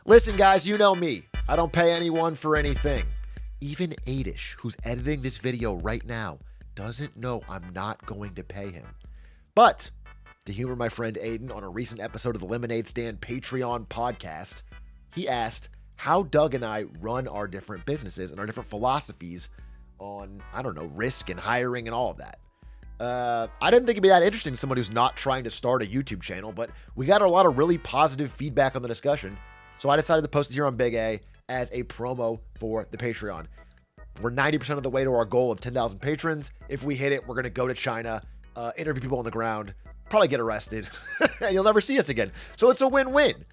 Listen, guys, you know me. I don't pay anyone for anything. Even Adish, who's editing this video right now, doesn't know I'm not going to pay him. But to humor my friend Aiden on a recent episode of the Lemonade Stand Patreon podcast, he asked how Doug and I run our different businesses and our different philosophies on, I don't know, risk and hiring and all of that. I didn't think it'd be that interesting to someone who's not trying to start a YouTube channel, but we got a lot of really positive feedback on the discussion. So I decided to post it here on Big A as a promo for the Patreon. We're 90% of the way to our goal of 10,000 patrons. If we hit it, we're going to go to China, interview people on the ground, probably get arrested, and you'll never see us again. So it's a win-win.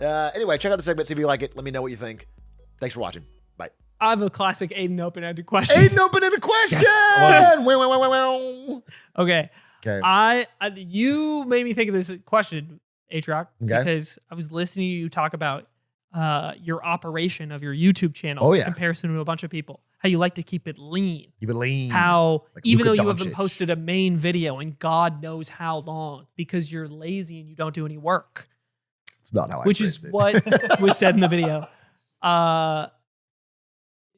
Anyway, check out the segment, see if you like it. Let me know what you think. Thanks for watching. Bye. I have a classic Aiden open-ended question. Aiden open-ended question! Yes. Okay. Okay. You made me think of this question, Atrioc, because I was listening to you talk about your operation of your YouTube channel in comparison to a bunch of people. How you like to keep it lean. Keep it lean. How like even Luka though you Doncic. haven't posted a main video in God knows how long because you're lazy and you don't do any work. It's not how I Which is phrased it. what was said in the video. The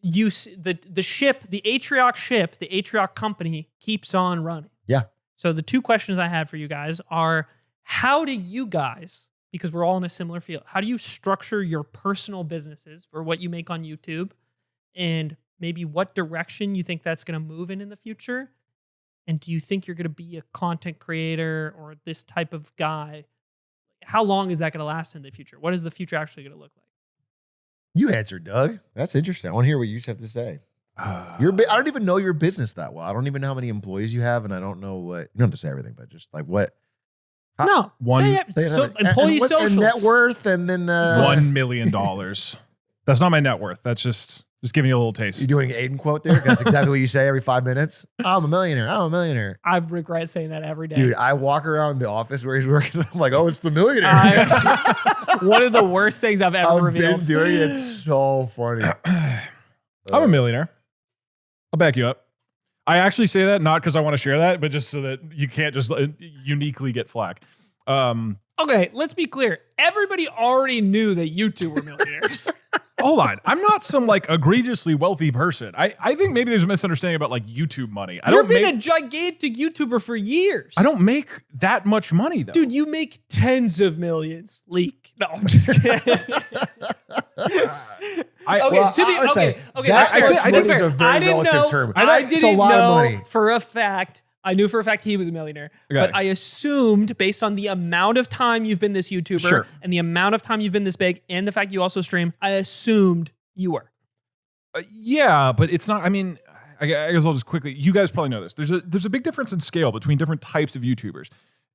Atrioc ship, the Atrioc company keeps on running. Yeah. So the two questions I had for you guys are, how do you guys, because we're all in a similar field, how do you structure your personal businesses for what you make on YouTube, and maybe what direction you think that's going to move in the future? And do you think you're going to be a content creator or this type of guy? How long is that going to last in the future? What is the future actually going to look like? You answered, Doug. That's interesting. I want to hear what you have to say. I don't even know your business that well. I don't even know how many employees you have, and I don't know what. You don't have to say everything, but just like what. No, Say employee socials, and net worth, and then $1 million. That's not my net worth. That's just giving you a little taste. You doing an Aiden quote there? That's exactly what you say every 5 minutes. I'm a millionaire. I'm a millionaire. I regret saying that every day. Dude, I walk around the office where he's working. I'm like, oh, it's the millionaire. One of the worst things I've ever revealed. Been doing it. It's so funny. I'm a millionaire. I'll back you up. I actually say that not because I want to share that, but just so that you can't just uniquely get flack. Okay, let's be clear. Everybody already knew that you two were millionaires. Hold on. I'm not some like egregiously wealthy person. I think maybe there's a misunderstanding about like YouTube money. You've been a gigantic YouTuber for years. I don't make that much money though. Dude, you make tens of millions. Leak. No, I'm just kidding. That's fair. I didn't know. I didn't know for a fact. I knew for a fact he was a millionaire, but I assumed based on the amount of time you've been this YouTuber and the amount of time you've been this big and the fact you also stream, I assumed you were. Yeah, but it's not. I mean, I guess I'll just quickly. You guys probably know this. There's a big difference in scale between different types of YouTubers.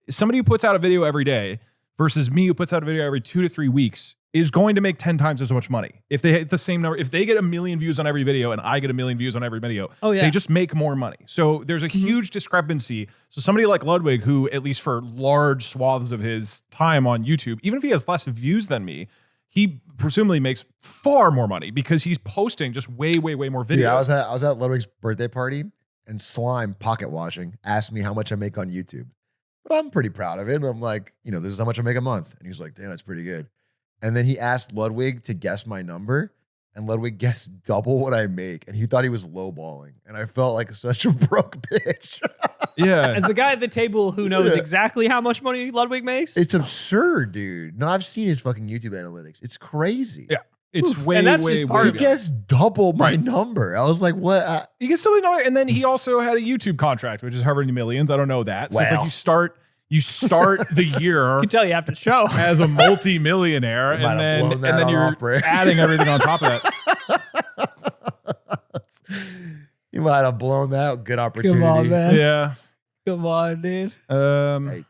Somebody who puts out a video every day versus me who puts out a video every 2 to 3 weeks is going to make 10 times as much money. If they hit the same number, if they get 1 million views on every video and I get 1 million views on every video, they just make more money. So there's a huge discrepancy. So somebody like Ludwig, who at least for large swaths of his time on YouTube, even if he has less views than me, he presumably makes far more money because he's posting just way more videos. Dude, I was at Ludwig's birthday party and Slime pocket watching asked me how much I make on YouTube. But I'm pretty proud of it. I'm like, this is how much I make a month. And he's like, damn, that's pretty good. And then he asked Ludwig to guess my number, and Ludwig guessed double what I make, and he thought he was lowballing. And I felt like such a broke bitch. Yeah. As the guy at the table who knows exactly how much money Ludwig makes. It's absurd, dude. No, I've seen his fucking YouTube analytics. It's crazy. Yeah. It's way. He guessed double my number. I was like, what? He gets still know. And then he also had a YouTube contract, which is however many millions. I don't know that. So it's like you start the year. I can tell you after the show as a multi-millionaire, and then you're adding everything on top of that. You might have blown that. Good opportunity. Come on, man. Yeah. Come on, dude.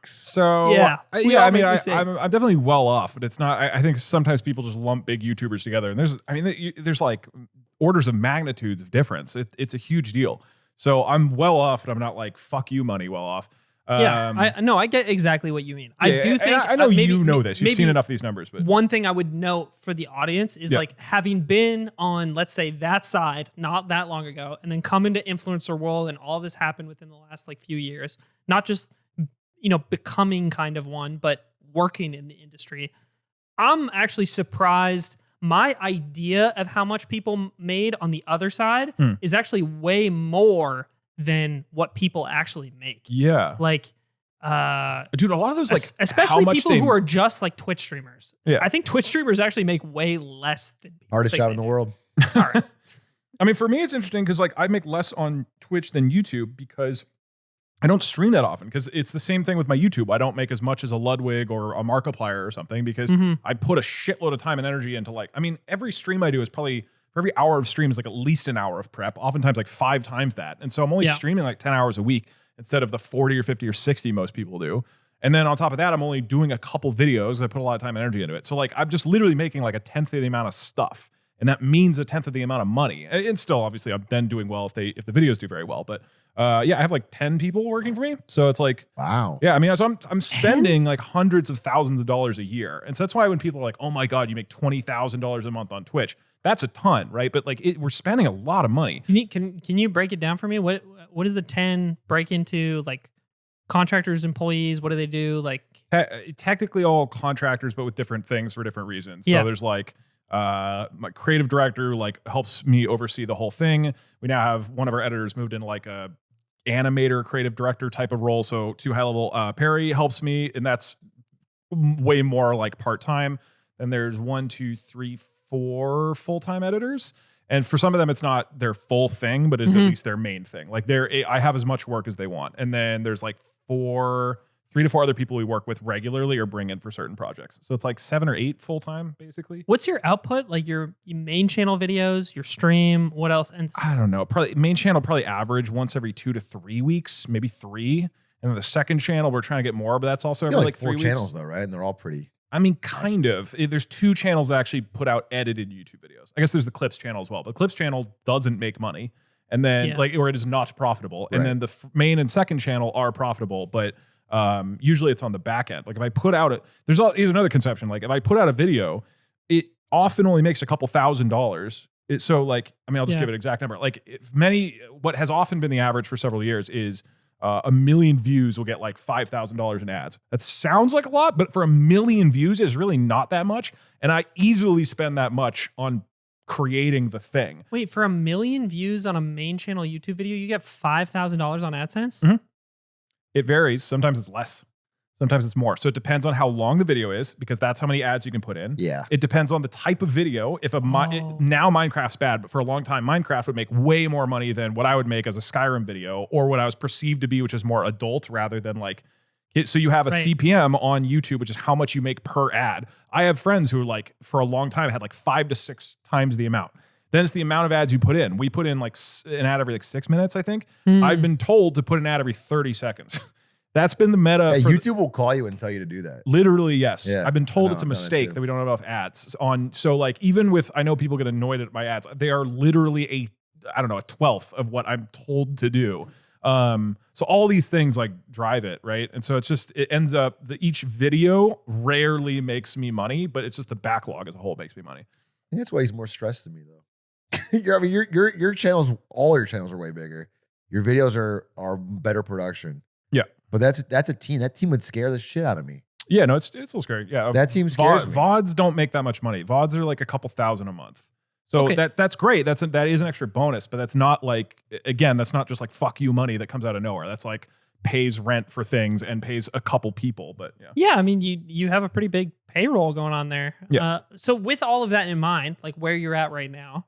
So I mean, I'm definitely well off, but it's not. I think sometimes people just lump big YouTubers together, and there's like orders of magnitudes of difference. It's a huge deal. So I'm well off, but I'm not like fuck you money well off. I get exactly what you mean. I do think I know you know this. You've seen enough of these numbers. But one thing I would note for the audience is like having been on, let's say, that side not that long ago, and then come into influencer world, and all this happened within the last like few years. Not just becoming kind of one, but working in the industry. I'm actually surprised. My idea of how much people made on the other side is actually way more than what people actually make. Yeah. Like, dude, a lot of those, like, especially people who are just like Twitch streamers. Yeah. I think Twitch streamers actually make way less than people Hardest think job they in the do. world. All right. I mean, for me, it's interesting because like I make less on Twitch than YouTube because I don't stream that often, because it's the same thing with my YouTube. I don't make as much as a Ludwig or a Markiplier or something because I put a shitload of time and energy into, like, I mean, every stream I do is probably, for every hour of stream is like at least an hour of prep, oftentimes like 5 times that. And so I'm only streaming like 10 hours a week instead of the 40 or 50 or 60 most people do. And then on top of that, I'm only doing a couple videos. I put a lot of time and energy into it. So like I'm just literally making like a 10th of the amount of stuff. And that means a 10th of the amount of money. And still, obviously, I'm then doing well if the videos do very well. But yeah, I have like 10 people working for me. So it's like, Wow. yeah, I mean, so I'm spending like hundreds of thousands of dollars a year. And so that's why when people are like, oh my God, you make $20,000 a month on Twitch, that's a ton, right? But like we're spending a lot of money. Can you break it down for me? What does the 10 break into? Like contractors, employees, what do they do? Like Technically all contractors, but with different things for different reasons. Yeah. So there's like my creative director like helps me oversee the whole thing. We now have one of our editors moved into like a animator, creative director type of role. So too high level. Perry helps me, and that's way more like part-time. Then there's 1, 2, 3, 4 full-time editors. And for some of them, it's not their full thing, but it's at least their main thing. Like I have as much work as they want. And then there's like 3 to 4 other people we work with regularly or bring in for certain projects. So it's like 7 or 8 full-time, basically. what's your output? Like your main channel videos, your stream, what else? And I don't know. Probably main channel, probably average once every 2 to 3 weeks, maybe 3. And then the second channel, we're trying to get more, but that's also every like 3 4 weeks. channels though, right? And they're all pretty. I mean, kind of. There's 2 channels that actually put out edited YouTube videos. I guess there's the Clips channel as well, but Clips channel doesn't make money. And then or it is not profitable. And then the main and second channel are profitable, but usually it's on the back end. Like if I put out here's another conception. Like if I put out a video, it often only makes a couple $1,000. So like, I mean, I'll just give it an exact number. Like what has often been the average for several years is 1 million views will get like $5,000 in ads. That sounds like a lot, but for 1 million views is really not that much. And I easily spend that much on creating the thing. wait, for 1 million views on a main channel YouTube video, you get $5,000 on AdSense? Mhm. It varies. Sometimes it's less. Sometimes it's more. So it depends on how long the video is, because that's how many ads you can put in. Yeah. It depends on the type of video. If now Minecraft's bad, but for a long time, Minecraft would make way more money than what I would make as a Skyrim video, or what I was perceived to be, which is more adult rather than like. So you have a CPM on YouTube, which is how much you make per ad. I have friends who like for a long time had like 5 to 6 times the amount. Then it's the amount of ads you put in. We put in like an ad every like 6 minutes, I think. I've been told to put an ad every 30 seconds. That's been the meta. Yeah, YouTube will call you and tell you to do that. Literally, yes. Yeah, I've been told I it's a know that mistake too. that we don't have enough ads on. So like even with, I know people get annoyed at my ads. They are literally a 12th of what I'm told to do. So all these things like drive it, right? And so it ends up that each video rarely makes me money, but it's just the backlog as a whole makes me money. I think that's why he's more stressed than me though. Your channels, all your channels are way bigger. Your videos are better production. Yeah. But that's a team. That team would scare the shit out of me. Yeah, no, it's a little scary. Yeah. That team scares me. VODs don't make that much money. VODs are like a couple thousand a month. So that's great. That is an extra bonus, but that's not like, again, that's not just like fuck you money that comes out of nowhere. That's like pays rent for things and pays a couple people. But Yeah, I mean, you have a pretty big payroll going on there. Yeah. So with all of that in mind, like where you're at right now,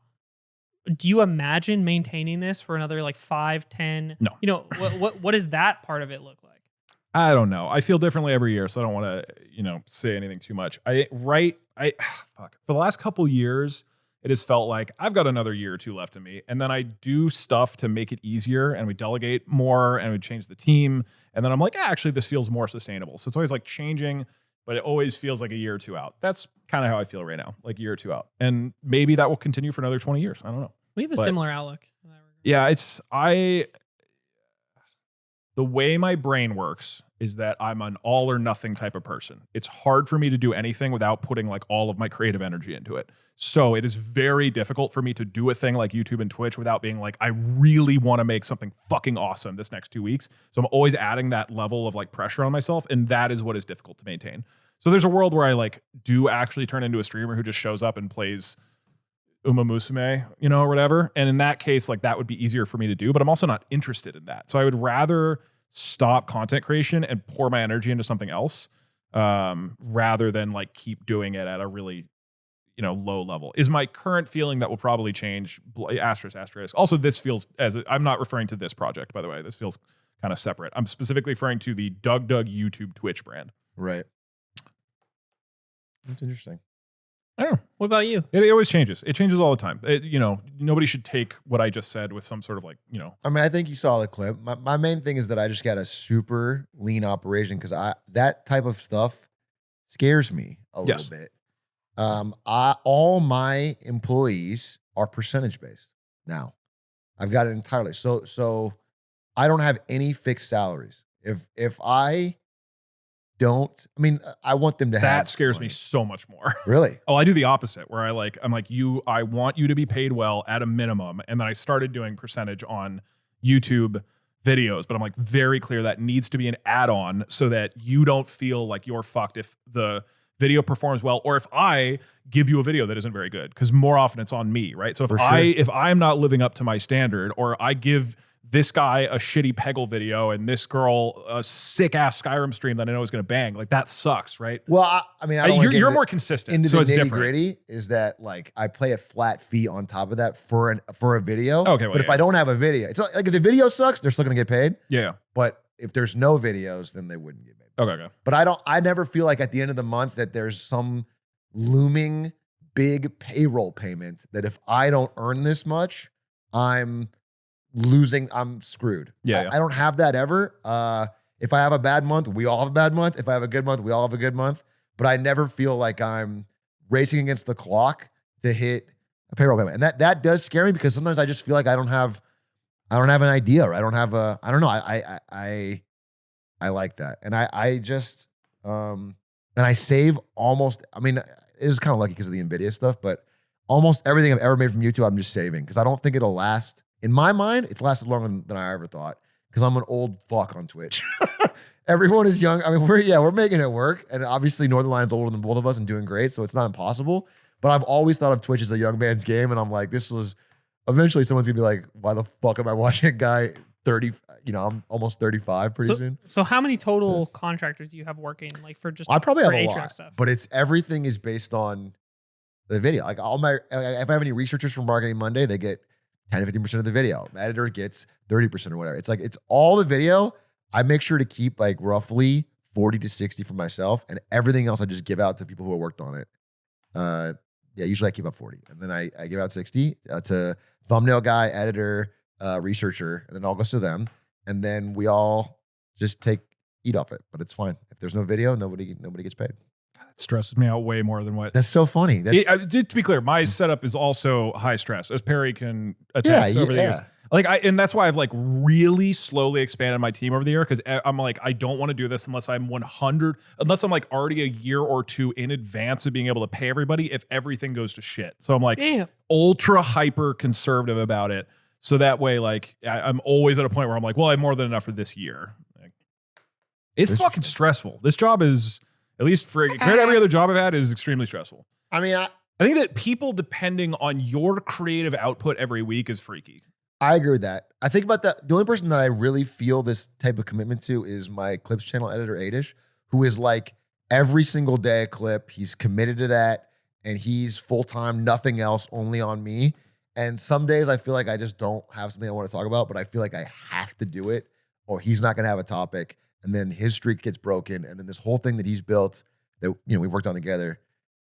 do you imagine maintaining this for another like 5, 10? No. You know, what does that part of it look like? I don't know. I feel differently every year, so I don't want to, say anything too much. For the last couple years, it has felt like I've got another year or 2 left in me. And then I do stuff to make it easier, and we delegate more, and we change the team. And then I'm like, actually, this feels more sustainable. So it's always like changing, but it always feels like a year or 2 out. That's kind of how I feel right now, like a year or 2 out. And maybe that will continue for another 20 years. I don't know. We have a similar outlook. In that regard. Yeah, the way my brain works is that I'm an all or nothing type of person. It's hard for me to do anything without putting like all of my creative energy into it. So it is very difficult for me to do a thing like YouTube and Twitch without being like, I really want to make something fucking awesome this next 2 weeks. So I'm always adding that level of like pressure on myself. And that is what is difficult to maintain. So there's a world where I like do actually turn into a streamer who just shows up and plays Uma Musume, you know, or whatever. And in that case, like that would be easier for me to do, but I'm also not interested in that. So I would rather stop content creation and pour my energy into something else, rather than like keep doing it at a really, you know, low level. Is my current feeling that will probably change. Asterisk, asterisk. Also, this feels I'm not referring to this project, by the way. This feels kind of separate. I'm specifically referring to the Doug YouTube Twitch brand. Right. That's interesting. I don't know. What about you? It always changes. It changes all the time. You know, nobody should take what I just said with some sort of like, you know. I mean, I think you saw the clip. My main thing is that I just got a super lean operation because that type of stuff scares me a little bit. All my employees are percentage based now. I've got it entirely. So I don't have any fixed salaries. If I don't, I mean, I want them to have. That scares money. me so much more. Really? Oh, I do the opposite where I'm like, I want you to be paid well at a minimum. And then I started doing percentage on YouTube videos, but I'm like very clear that needs to be an add-on so that you don't feel like you're fucked if the video performs well, or if I give you a video that isn't very good, because more often it's on me, right? So if I'm not living up to my standard, or I give this guy a shitty Peggle video and this girl a sick ass Skyrim stream that I know is going to bang, like that sucks, right? Well, I mean, I don't you're more consistent, into so the it's different. nitty-gritty is that like I play a flat fee on top of that for a video. Okay, well, but if I don't have a video, it's like if the video sucks, they're still going to get paid. Yeah. But if there's no videos, then they wouldn't get paid. Okay. But I never feel like at the end of the month that there's some looming big payroll payment that if I don't earn this much, I'm screwed. Yeah. I don't have that ever. If I have a bad month, we all have a bad month. If I have a good month, we all have a good month. But I never feel like I'm racing against the clock to hit a payroll payment. And that does scare me because sometimes I just feel like I don't have an idea, or I don't know. I like that. And I just and I save almost, I mean, it was kind of lucky because of the NVIDIA stuff, but almost everything I've ever made from YouTube, I'm just saving because I don't think it'll last. In my mind, it's lasted longer than I ever thought because I'm an old fuck on Twitch. Everyone is young. I mean, we're making it work. And obviously Northernlion's older than both of us and doing great, so it's not impossible. But I've always thought of Twitch as a young man's game. And I'm like, eventually someone's gonna be like, why the fuck am I watching a guy 30, I'm almost 35 pretty soon. So how many total contractors do you have working like for just I probably have a Aatrox lot, stuff? but everything is based on the video. Like if I have any researchers from Marketing Monday, they get 10 to 15% of the video. Editor gets 30% or whatever. It's like, it's all the video. I make sure to keep like roughly 40 to 60 for myself, and everything else I just give out to people who have worked on it. Usually I keep up 40, and then I give out 60 to thumbnail guy, editor, researcher, and then all goes to them. And then we all just eat off it, but it's fine. If there's no video, nobody gets paid. It stresses me out way more than what. That's so funny. To be clear, my setup is also high stress, as Perry can attest over the years. Like and that's why I've like really slowly expanded my team over the year, because I'm like, I don't want to do this unless I'm unless I'm like already a year or two in advance of being able to pay everybody if everything goes to shit. So I'm like ultra hyper conservative about it. So that way, like I'm always at a point where I'm like, well, I have more than enough for this year. Like, it's fucking stressful. This job is, at least compared to every other job I've had, is extremely stressful. I mean, I think that people depending on your creative output every week is freaky. I agree with that. I think about that. The only person that I really feel this type of commitment to is my clips channel editor, Adish, who is like every single day a clip. He's committed to that, and he's full-time, nothing else, only on me. And some days I feel like I just don't have something I want to talk about, but I feel like I have to do it, or he's not going to have a topic. And then his streak gets broken. And then this whole thing that he's built that, we've worked on together,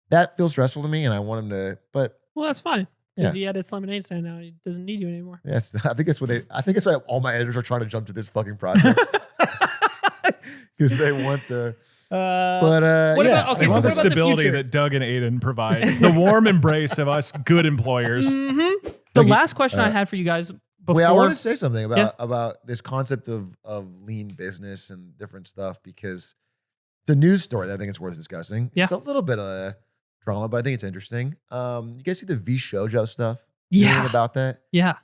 that feels stressful to me. And I want him to, but. Well, that's fine. Because he edits Lemonade Stand now. He doesn't need you anymore. Yes. I think that's why all my editors are trying to jump to this fucking project. Because they want the. What about, okay, so what the about stability the future? that Doug and Aiden provide, the warm embrace of us good employers. Mm-hmm. The last question I had for you guys before. Wait, I want to say something about this concept of lean business and different stuff, because it's a news story that I think it's worth discussing. Yeah. It's a little bit of drama, but I think it's interesting. You guys see the V Shoujo stuff? Yeah. Anything about that? Yeah.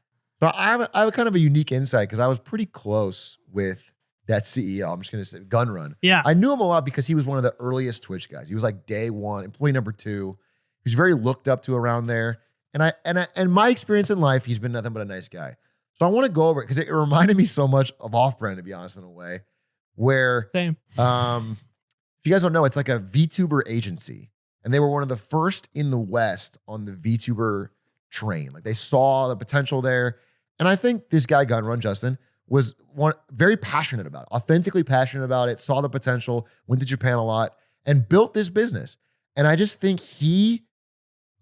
So I have a kind of a unique insight because I was pretty close with that CEO. I'm just going to say Gunrun. Yeah. I knew him a lot because he was one of the earliest Twitch guys. He was like day one, employee number 2. He was very looked up to around there. And my experience in life, he's been nothing but a nice guy. So I want to go over it because it reminded me so much of Off-Brand, to be honest, in a way, where Same. if you guys don't know, it's like a VTuber agency. And they were one of the first in the West on the VTuber train. Like they saw the potential there. And I think this guy, Gunrun, Justin, was very passionate about it, authentically passionate about it, saw the potential, went to Japan a lot, and built this business. And I just think he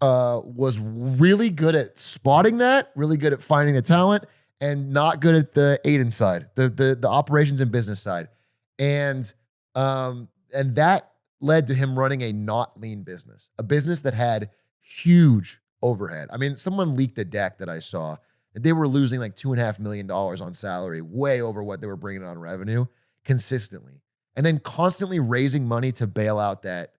was really good at spotting that, really good at finding the talent, and not good at the Aiden side, the operations and business side. And that led to him running a not lean business, a business that had huge overhead. I mean, someone leaked a deck that I saw. They were losing like $2.5 million on salary, way over what they were bringing on revenue consistently. And then constantly raising money to bail out that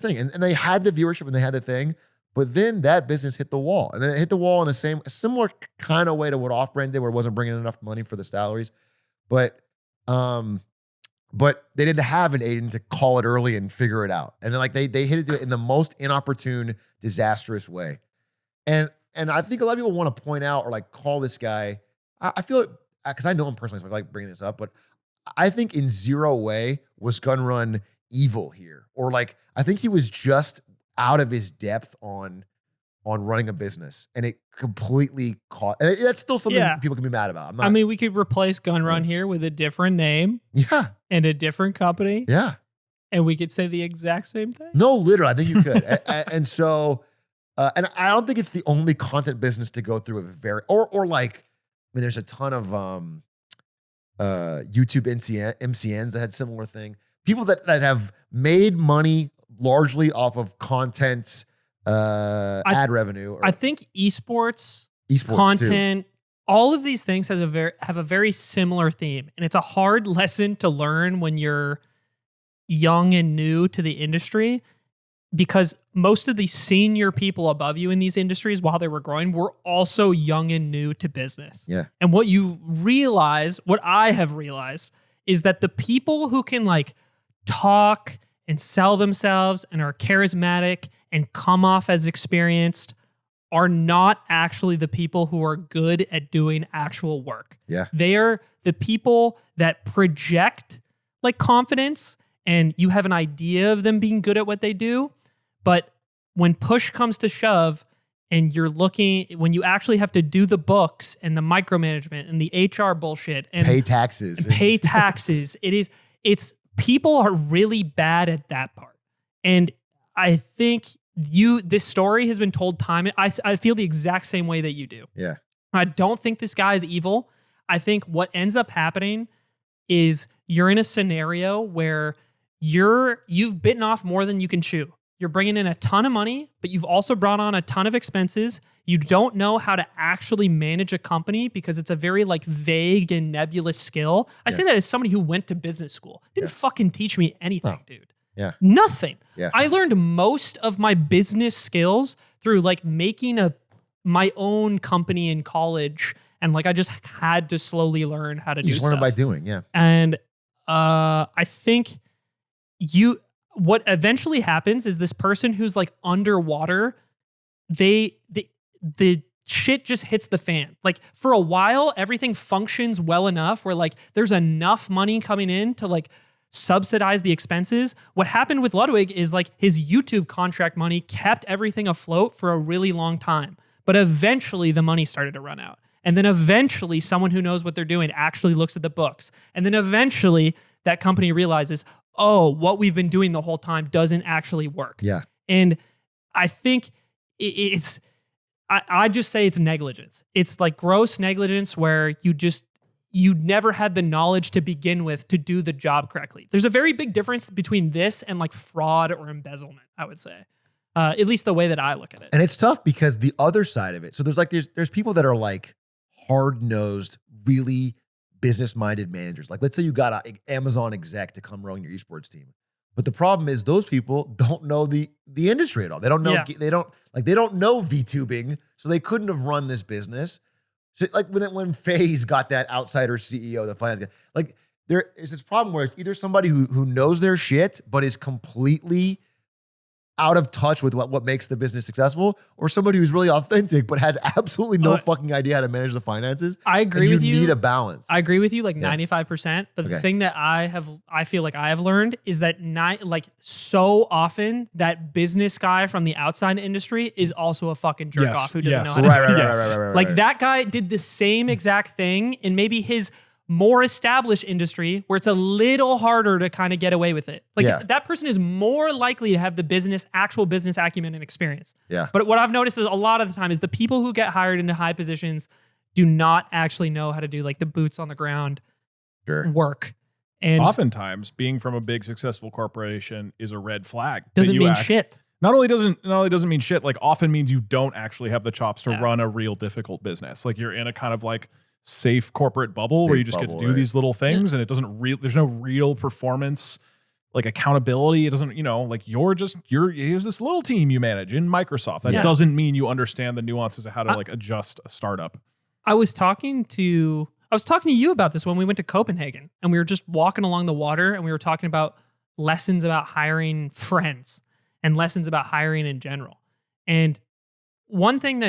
thing. And they had the viewership and they had the thing, but then that business hit the wall. And then it hit the wall in a similar kind of way to what Off-Brand did, where it wasn't bringing enough money for the salaries. But they didn't have an Aiden to call it early and figure it out. And then like they hit it in the most inopportune, disastrous way. And I think a lot of people want to point out or like call this guy. I feel it because I know him personally, so I like bringing this up. But I think in zero way was Gunrun evil here, or like I think he was just out of his depth on running a business, and it completely caught. And that's still something people can be mad about. I mean, we could replace Gunrun here with a different name, and a different company, and we could say the exact same thing. No, literally, I think you could. and so. And I don't think it's the only content business to go through a very, or like, I mean, there's a ton of YouTube MCNs that had similar thing. People that have made money largely off of content ad revenue. I think esports content, too. All of these things have a very similar theme. And it's a hard lesson to learn when you're young and new to the industry, because most of the senior people above you in these industries, while they were growing, were also young and new to business. Yeah. And what I have realized, is that the people who can like talk and sell themselves and are charismatic and come off as experienced are not actually the people who are good at doing actual work. Yeah. They are the people that project like confidence, and you have an idea of them being good at what they do. But when push comes to shove and when you actually have to do the books and the micromanagement and the HR bullshit and pay taxes, it's people are really bad at that part. And I think this story has been told time. I feel the exact same way that you do. Yeah. I don't think this guy is evil. I think what ends up happening is you're in a scenario where you've bitten off more than you can chew. You're bringing in a ton of money, but you've also brought on a ton of expenses. You don't know how to actually manage a company because it's a very like vague and nebulous skill. I say that as somebody who went to business school. Didn't fucking teach me anything, dude. Yeah. Nothing. Yeah. I learned most of my business skills through like making my own company in college. And like I just had to slowly learn how to do stuff. You just learn by doing, yeah. And I think what eventually happens is this person who's like underwater, the shit just hits the fan. Like for a while, everything functions well enough where like there's enough money coming in to like subsidize the expenses. What happened with Ludwig is like his YouTube contract money kept everything afloat for a really long time. But eventually the money started to run out. And then eventually someone who knows what they're doing actually looks at the books. And then eventually that company realizes, oh, what we've been doing the whole time doesn't actually work. Yeah. And I think I just say it's negligence. It's like gross negligence where you never had the knowledge to begin with to do the job correctly. There's a very big difference between this and like fraud or embezzlement, I would say. At least the way that I look at it. And it's tough because the other side of it, so there's people that are like hard-nosed, really business-minded managers. Like let's say you got an Amazon exec to come run your esports team. But the problem is those people don't know the industry at all. They don't know they don't know VTubing, so they couldn't have run this business. So like when FaZe got that outsider CEO, the finance guy, like there is this problem where it's either somebody who knows their shit but is completely out of touch with what makes the business successful, or somebody who's really authentic but has absolutely no fucking idea how to manage the finances. I agree with you. You need a balance. I agree with you like 95%. But the thing that I feel like I have learned is that so often that business guy from the outside industry is also a fucking jerk off who doesn't know how to do it. Right. Like that guy did the same exact thing in maybe his more established industry where it's a little harder to kind of get away with it. Like that person is more likely to have the actual business acumen and experience. Yeah. But what I've noticed is a lot of the time is the people who get hired into high positions do not actually know how to do like the boots on the ground work. And oftentimes being from a big successful corporation is a red flag. Doesn't mean shit. Not only doesn't mean shit, like often means you don't actually have the chops to run a real difficult business. Like you're in a kind of like safe corporate bubble where you just get to do these little things and it doesn't there's no real performance, like accountability. It doesn't, like here's this little team you manage in Microsoft. That doesn't mean you understand the nuances of how to like adjust a startup. I was talking to you about this when we went to Copenhagen and we were just walking along the water and we were talking about lessons about hiring friends and lessons about hiring in general. And one thing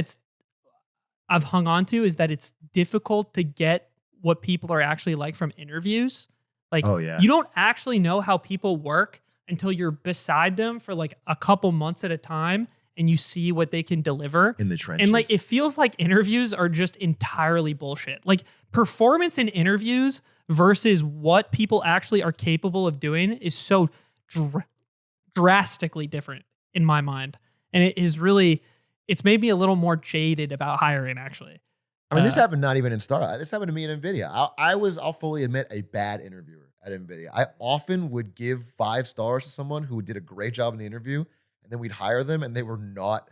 I've hung on to is that it's difficult to get what people are actually like from interviews. Like, you don't actually know how people work until you're beside them for like a couple months at a time and you see what they can deliver in the trenches. And like, it feels like interviews are just entirely bullshit. Like performance in interviews versus what people actually are capable of doing is so drastically different in my mind. And it is really, it's made me a little more jaded about hiring, actually. I mean, this happened not even in startup. This happened to me in NVIDIA. I'll fully admit, a bad interviewer at NVIDIA. I often would give 5 stars to someone who did a great job in the interview, and then we'd hire them, and they were not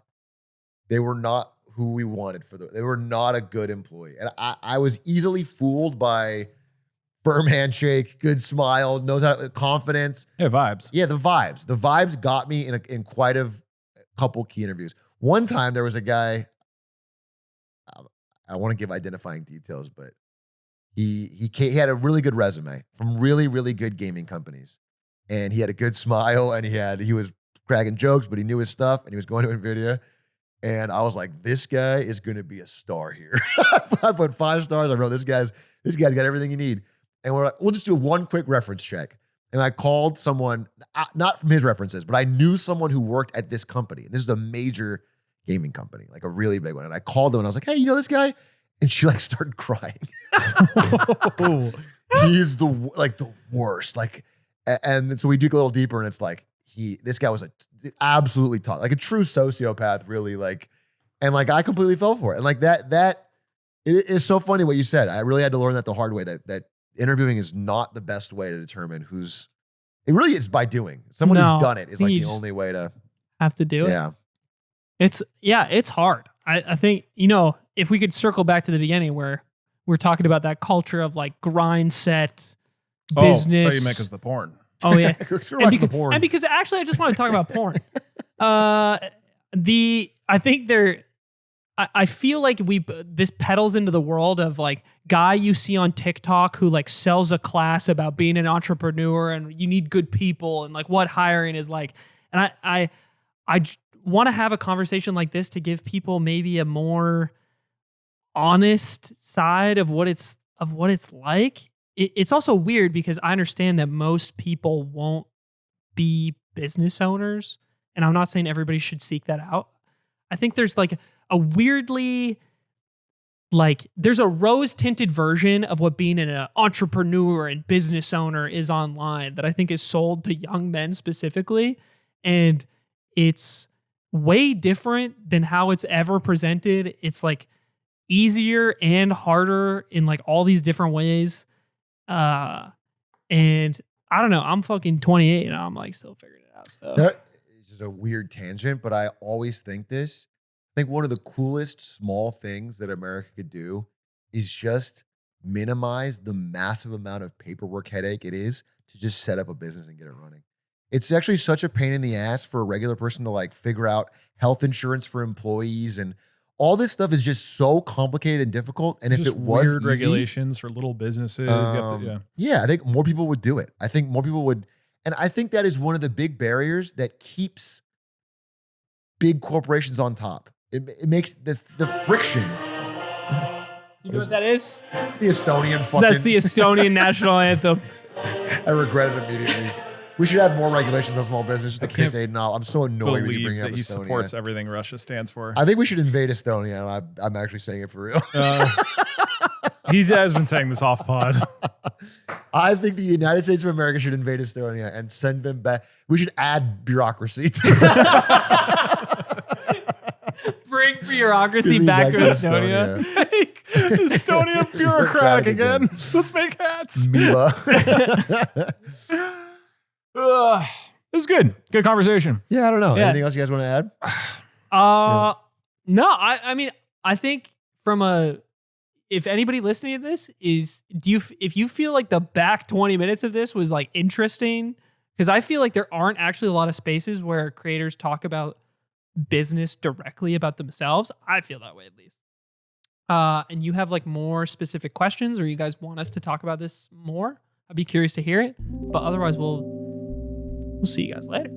who we wanted they were not a good employee. And I was easily fooled by firm handshake, good smile, knows how to, confidence. Yeah, vibes. Yeah, the vibes. The vibes got me in quite a couple key interviews. One time there was a guy, I don't want to give identifying details, but he had a really good resume from really, really good gaming companies. And he had a good smile and he was cracking jokes, but he knew his stuff and he was going to NVIDIA. And I was like, this guy is going to be a star here. I put 5 stars. I wrote, this guy's got everything you need. And we're like, we'll just do one quick reference check. And I called someone, not from his references, but I knew someone who worked at this company. And this is a major gaming company, like a really big one. And I called them and I was like, hey, you know this guy? And she like started crying. He's the worst. Like, and so we dig a little deeper and it's like, this guy was absolutely tough, like a true sociopath, really, like, and like I completely fell for it. And like that it is so funny what you said. I really had to learn that the hard way, that interviewing is not the best way to determine it really is by doing. Someone who's done it is like the only way to have to do it. Yeah. It's hard. I think, if we could circle back to the beginning where we're talking about that culture of like grind set business. Oh, you make us the porn. Oh yeah. and because actually I just want to talk about porn. I feel like this peddles into the world of like guy you see on TikTok who like sells a class about being an entrepreneur and you need good people and like what hiring is like. And I want to have a conversation like this to give people maybe a more honest side of what it's like. It's also weird because I understand that most people won't be business owners, and I'm not saying everybody should seek that out. I think there's like a weirdly, like there's a rose-tinted version of what being an entrepreneur and business owner is online that I think is sold to young men specifically, and it's way different than how it's ever presented. It's like easier and harder in like all these different ways. And I don't know, I'm fucking 28 and I'm like still figuring it out. So that is just a weird tangent, but I always think this. I think one of the coolest small things that America could do is just minimize the massive amount of paperwork headache it is to just set up a business and get it running. It's actually such a pain in the ass for a regular person to like figure out health insurance for employees and all this stuff is just so complicated and difficult. And if Just it was weird easy, regulations for little businesses. You have to- yeah, I think more people would do it. I think more people would. And I think that is one of the big barriers that keeps big corporations on top. It makes the friction. You know what that is? It's the Estonian fucking. That's the Estonian national anthem. I regret it immediately. We should have more regulations on small business. Just to piss can't Aiden off. I'm so annoyed when you Believe bring up that he Estonia. supports everything Russia stands for. I think we should invade Estonia. And I'm actually saying it for real. He has been saying this off pod. I think the United States of America should invade Estonia and send them back. We should add bureaucracy to Bring bureaucracy back to Estonia. Make Estonia bureaucratic again. Let's make hats. Mila. This is good. Good conversation. Yeah, I don't know. Yeah. Anything else you guys want to add? No, I mean, I think if anybody listening to this if you feel like the back 20 minutes of this was like interesting, because I feel like there aren't actually a lot of spaces where creators talk about business directly about themselves. I feel that way at least. And you have like more specific questions, or you guys want us to talk about this more, I'd be curious to hear it. But otherwise, we'll see you guys later.